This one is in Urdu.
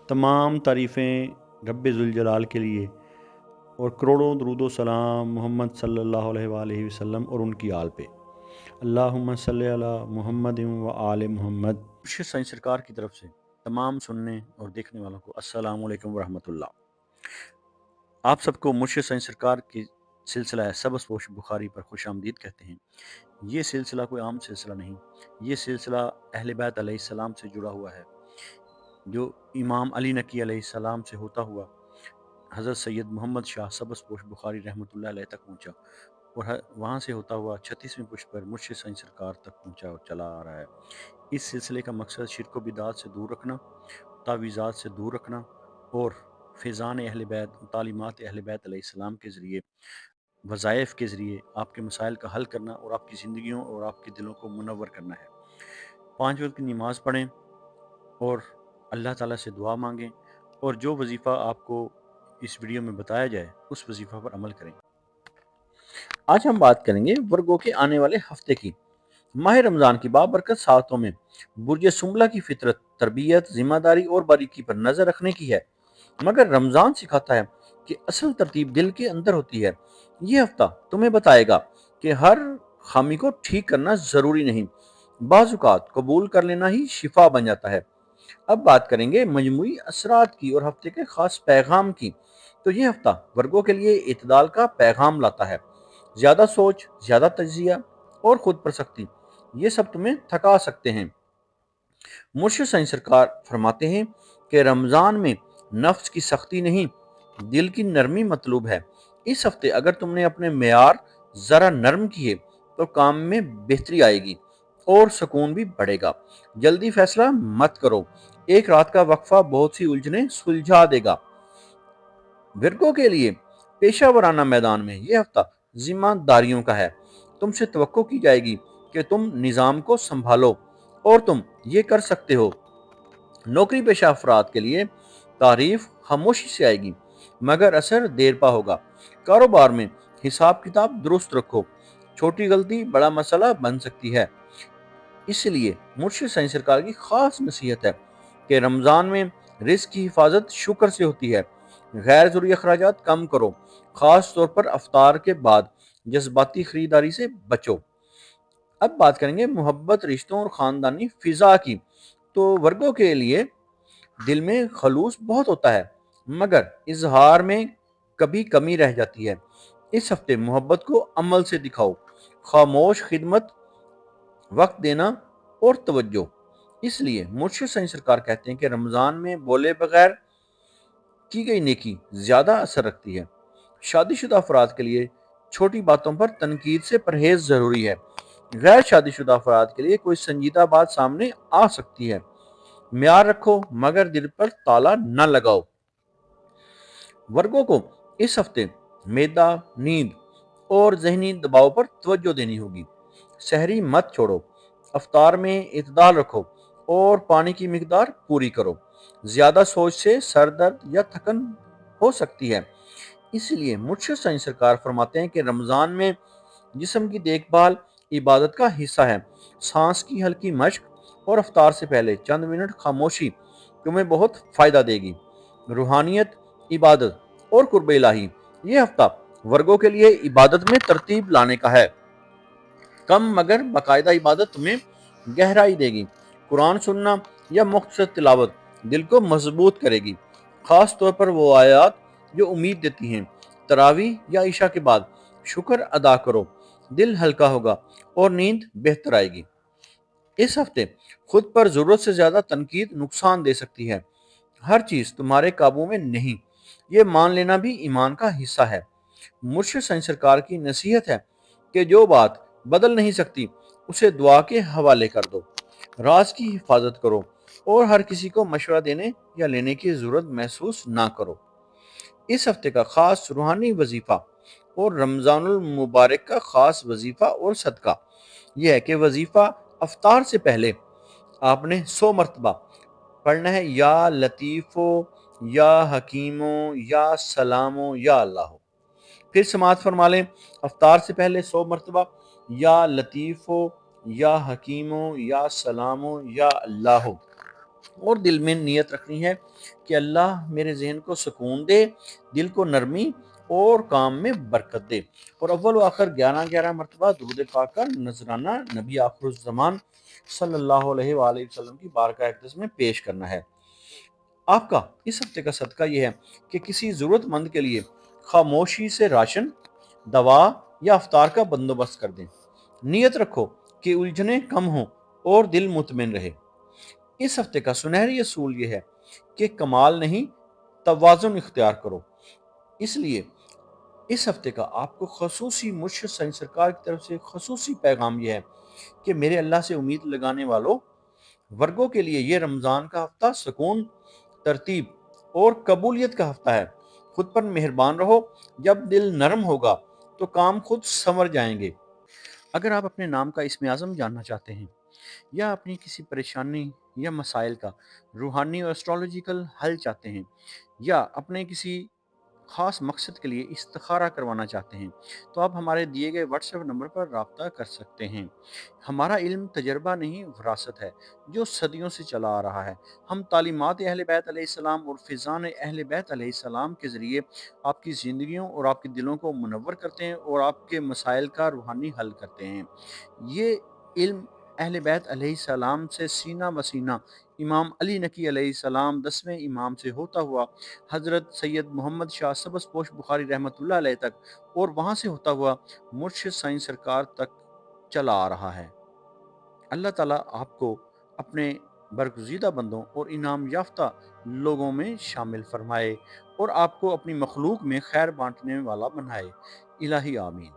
تمام تعریفیں رب ذوالجلال کے لیے اور کروڑوں درود و سلام محمد صلی اللہ علیہ وآلہ وسلم اور ان کی آل پہ۔ اللہم صلی علی محمد و آل محمد۔ مرشد سائیں سرکار کی طرف سے تمام سننے اور دیکھنے والوں کو السلام علیکم ورحمۃ اللہ۔ آپ سب کو مرشد سائیں سرکار کی سلسلہ سبز پوش بخاری پر خوش آمدید کہتے ہیں۔ یہ سلسلہ کوئی عام سلسلہ نہیں، یہ سلسلہ اہل بیت علیہ السلام سے جڑا ہوا ہے، جو امام علی نقی علیہ السلام سے ہوتا ہوا حضرت سید محمد شاہ سبز پوش بخاری رحمۃ اللہ علیہ تک پہنچا، اور وہاں سے ہوتا ہوا 36ویں پشت پر مرشد سائیں سرکار تک پہنچا اور چلا آ رہا ہے۔ اس سلسلے کا مقصد شرک و بدعات سے دور رکھنا، تعویذات سے دور رکھنا، اور فیضان اہل بیت، تعلیمات اہل بیت علیہ السلام کے ذریعے، وظائف کے ذریعے آپ کے مسائل کا حل کرنا اور آپ کی زندگیوں اور آپ کے دلوں کو منور کرنا ہے۔ 5 وقت کی نماز پڑھیں اور اللہ تعالیٰ سے دعا مانگیں، اور جو وظیفہ آپ کو اس ویڈیو میں بتایا جائے اس وظیفہ پر عمل کریں۔ آج ہم بات کریں گے ورگوں کے آنے والے ہفتے کی۔ ماہ رمضان کی بابرکت ساعتوں میں برج سنبلہ کی فطرت تربیت، ذمہ داری اور باریکی پر نظر رکھنے کی ہے، مگر رمضان سکھاتا ہے کہ اصل ترتیب دل کے اندر ہوتی ہے۔ یہ ہفتہ تمہیں بتائے گا کہ ہر خامی کو ٹھیک کرنا ضروری نہیں، بعض اوقات قبول کر لینا ہی شفا بن جاتا ہے۔ اب بات کریں گے مجموعی اثرات کی اور ہفتے کے خاص پیغام کی۔ تو یہ ہفتہ ورگوں کے لیے اعتدال کا پیغام لاتا ہے۔ زیادہ سوچ، زیادہ تجزیہ اور خود پر سختی، یہ سب تمہیں تھکا سکتے ہیں۔ مرشد سائیں سرکار فرماتے ہیں کہ رمضان میں نفس کی سختی نہیں، دل کی نرمی مطلوب ہے۔ اس ہفتے اگر تم نے اپنے معیار ذرا نرم کیے تو کام میں بہتری آئے گی اور سکون بھی بڑھے گا۔ جلدی فیصلہ مت کرو، ایک رات کا وقفہ بہت سی الجھنیں سلجھا دے گا۔ ورگوں کے لیے پیشہ ورانہ میدان میں یہ ہفتہ ذمہ داریوں کا ہے۔ تم سے توقع کی جائے گی کہ تم نظام کو سنبھالو اور تم یہ کر سکتے ہو۔ نوکری پیشہ افراد کے لیے تعریف خاموشی سے آئے گی، مگر اثر دیر پا ہوگا۔ کاروبار میں حساب کتاب درست رکھو، چھوٹی غلطی بڑا مسئلہ بن سکتی ہے۔ اس لیے مرشد سائیں سرکار کی خاص نصیحت ہے کہ رمضان میں رزق کی حفاظت شکر سے ہوتی ہے۔ غیر ضروری اخراجات کم کرو، خاص طور پر افطار کے بعد جذباتی خریداری سے بچو۔ اب بات کریں گے محبت، رشتوں اور خاندانی فضا کی۔ تو ورگوں کے لیے دل میں خلوص بہت ہوتا ہے، مگر اظہار میں کبھی کمی رہ جاتی ہے۔ اس ہفتے محبت کو عمل سے دکھاؤ، خاموش خدمت، وقت دینا اور توجہ۔ اس لیے مرشد سائیں سرکار کہتے ہیں کہ رمضان میں بولے بغیر کی گئی نیکی زیادہ اثر رکھتی ہے۔ شادی شدہ افراد کے لیے چھوٹی باتوں پر تنقید سے پرہیز ضروری ہے۔ غیر شادی شدہ افراد کے لیے کوئی سنجیدہ بات سامنے آ سکتی ہے۔ معیار رکھو مگر دل پر تالا نہ لگاؤ۔ ورگوں کو اس ہفتے معدہ، نیند اور ذہنی دباؤ پر توجہ دینی ہوگی۔ سحری مت چھوڑو، افطار میں اعتدال رکھو اور پانی کی مقدار پوری کرو۔ زیادہ سوچ سے سر درد یا تھکن ہو سکتی ہے۔ اس لیے مرشد سائیں سرکار فرماتے ہیں کہ رمضان میں جسم کی دیکھ بھال عبادت کا حصہ ہے۔ سانس کی ہلکی مشق اور افطار سے پہلے چند منٹ خاموشی تمہیں بہت فائدہ دے گی۔ روحانیت، عبادت اور قرب الہی، یہ ہفتہ ورگوں کے لیے عبادت میں ترتیب لانے کا ہے۔ کم مگر باقاعدہ عبادت تمہیں گہرائی دے گی۔ قرآن سننا یا مختصر تلاوت دل کو مضبوط کرے گی، خاص طور پر وہ آیات جو امید دیتی ہیں۔ تراویح یا عشاء کے بعد شکر ادا کرو، دل ہلکا ہوگا اور نیند بہتر آئے گی۔ اس ہفتے خود پر ضرورت سے زیادہ تنقید نقصان دے سکتی ہے۔ ہر چیز تمہارے قابو میں نہیں، یہ مان لینا بھی ایمان کا حصہ ہے۔ مرشد سائیں سرکار کی نصیحت ہے کہ جو بات بدل نہیں سکتی اسے دعا کے حوالے کر دو۔ راز کی حفاظت کرو اور ہر کسی کو مشورہ دینے یا لینے کی ضرورت محسوس نہ کرو۔ اس ہفتے کا خاص روحانی وظیفہ اور رمضان المبارک کا خاص وظیفہ اور صدقہ یہ ہے کہ وظیفہ افطار سے پہلے آپ نے 100 مرتبہ پڑھنا ہے، یا لطیفو یا حکیمو یا سلامو یا اللہ۔ پھر سماعت فرما لیں، افطار سے پہلے 100 مرتبہ یا لطیفو یا حکیمو یا سلامو یا اللہ۔ اور دل میں نیت رکھنی ہے کہ اللہ میرے ذہن کو سکون دے، دل کو نرمی اور کام میں برکت دے، اور اول و آخر 11 مرتبہ درود پاک کا نذرانہ نبی آخر الزمان صلی اللہ علیہ وآلہ وسلم کی بارگاہ اقدس میں پیش کرنا ہے۔ آپ کا اس ہفتے کا صدقہ یہ ہے کہ کسی ضرورت مند کے لیے خاموشی سے راشن، دوا یا افطار کا بندوبست کر دیں۔ نیت رکھو کہ الجھنیں کم ہوں اور دل مطمئن رہے۔ اس ہفتے کا سنہری اصول یہ ہے کہ کمال نہیں، توازن اختیار کرو۔ اس لیے اس ہفتے کا آپ کو خصوصی مرشد سائنس سرکار کی طرف سے خصوصی پیغام یہ ہے کہ میرے اللہ سے امید لگانے والوں، ورگوں کے لیے یہ رمضان کا ہفتہ سکون، ترتیب اور قبولیت کا ہفتہ ہے۔ خود پر مہربان رہو، جب دل نرم ہوگا تو کام خود سنور جائیں گے۔ اگر آپ اپنے نام کا اسم اعظم جاننا چاہتے ہیں یا اپنی کسی پریشانی یا مسائل کا روحانی اور اسٹرالوجیکل حل چاہتے ہیں یا اپنے کسی خاص مقصد کے لیے استخارہ کروانا چاہتے ہیں تو آپ ہمارے دیے گئے واٹس ایپ نمبر پر رابطہ کر سکتے ہیں۔ ہمارا علم تجربہ نہیں، وراثت ہے جو صدیوں سے چلا آ رہا ہے۔ ہم تعلیمات اہل بیت علیہ السلام اور فیضان اہل بیت علیہ السلام کے ذریعے آپ کی زندگیوں اور آپ کے دلوں کو منور کرتے ہیں اور آپ کے مسائل کا روحانی حل کرتے ہیں۔ یہ علم اہل بیت علیہ السلام سے سینہ بسینہ امام علی نقی علیہ السلام 10ویں امام سے ہوتا ہوا حضرت سید محمد شاہ سبز پوش بخاری رحمۃ اللہ علیہ تک اور وہاں سے ہوتا ہوا مرشد سائنس سرکار تک چلا آ رہا ہے۔ اللہ تعالیٰ آپ کو اپنے برگزیدہ بندوں اور انعام یافتہ لوگوں میں شامل فرمائے اور آپ کو اپنی مخلوق میں خیر بانٹنے والا بنائے۔ الہی آمین۔